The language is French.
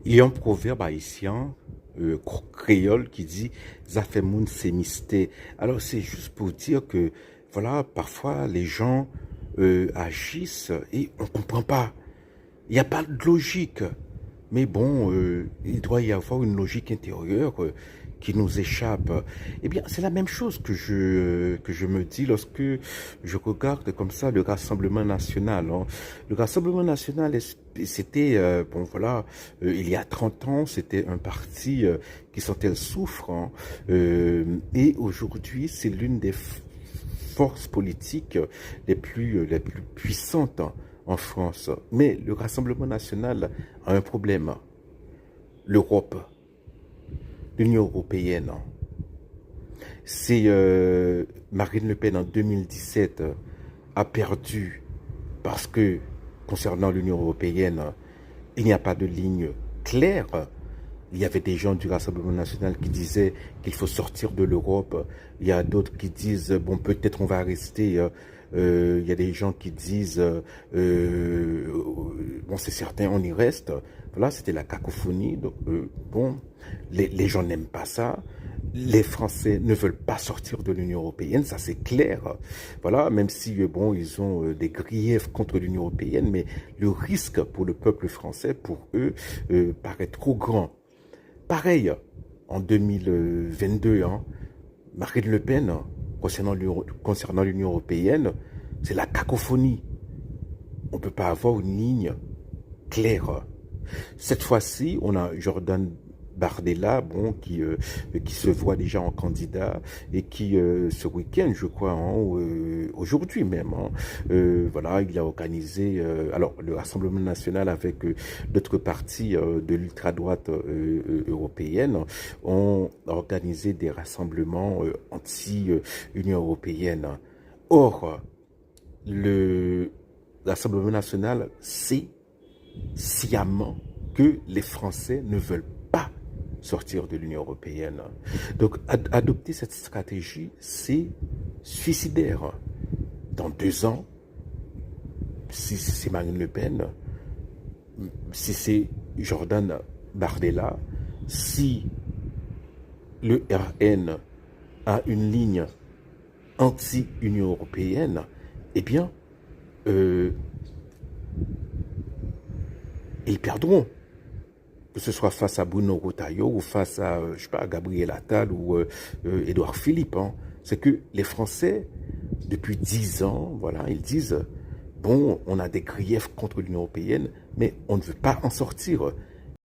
Il y a un proverbe haïtien, créole, qui dit «Ça fait moun c'est mystère». Alors c'est juste pour dire que, voilà, parfois les gens agissent et on ne comprend pas. Il n'y a pas de logique. Mais bon, il doit y avoir une logique intérieure qui nous échappe. Eh bien, c'est la même chose que je me dis lorsque je regarde comme ça le Rassemblement national, hein. Le Rassemblement national, c'était, bon voilà, il y a 30 ans, c'était un parti qui sentait le souffre, hein. Et aujourd'hui, c'est l'une des forces politiques les plus puissantes, hein, en France. Mais le Rassemblement national a un problème. L'Europe, l'Union européenne. C'est Marine Le Pen en 2017 a perdu parce que concernant l'Union européenne, il n'y a pas de ligne claire. Il y avait des gens du Rassemblement national qui disaient qu'il faut sortir de l'Europe. Il y a d'autres qui disent, bon, peut-être on va rester. Il y a des gens qui disent, bon, c'est certain, on y reste. Voilà, c'était la cacophonie. Donc, bon, les gens n'aiment pas ça. Les Français ne veulent pas sortir de l'Union européenne, ça c'est clair. Voilà, même si, bon, ils ont des griefs contre l'Union européenne, mais le risque pour le peuple français, pour eux, paraît trop grand. Pareil, en 2022, hein, Marine Le Pen, concernant l'Union européenne, c'est la cacophonie. On ne peut pas avoir une ligne claire. Cette fois-ci, on a Jordan Bardella, bon, qui se voit déjà en candidat et qui, ce week-end, je crois, hein, aujourd'hui même, hein, voilà, il a organisé, alors le Rassemblement national avec d'autres partis de l'ultra-droite européenne ont organisé des rassemblements anti-Union européenne. Or, le Rassemblement national sait sciemment que les Français ne veulent pas sortir de l'Union européenne. Donc, adopter cette stratégie, c'est suicidaire. Dans 2 ans, si c'est Marine Le Pen, si c'est Jordan Bardella, si le RN a une ligne anti-Union européenne, eh bien, ils perdront. Que ce soit face à Bruno Retailleau ou face à, je sais pas, Gabriel Attal ou Édouard Philippe, hein. C'est que les Français, depuis 10 ans, voilà, ils disent, bon, on a des griefs contre l'Union européenne, mais on ne veut pas en sortir.